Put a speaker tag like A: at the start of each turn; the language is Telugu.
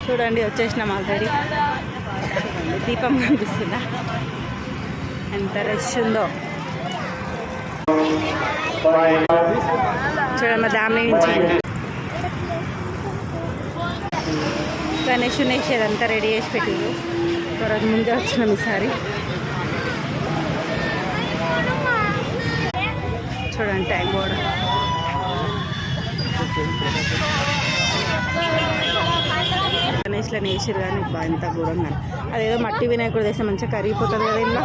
A: చూడండి వచ్చేసినాం ఆల్రెడీ. దీపం కనిపిస్తుందా? ఎంత రష్ ఉందో చూడమ్మా. దామి నుంచి గణేష్ అదంతా రెడీ చేసి పెట్టింది. త్వరగా ముందే వచ్చినాం ఈసారి. చూడండి టైం కూడా గణేష్లని వేసారు కానీ ఎంత ఘోరంగా. అదేదో మట్టి వినాయకుడు వేస్తే మంచిగా కరిగిపోతుంది కదా ఇలా.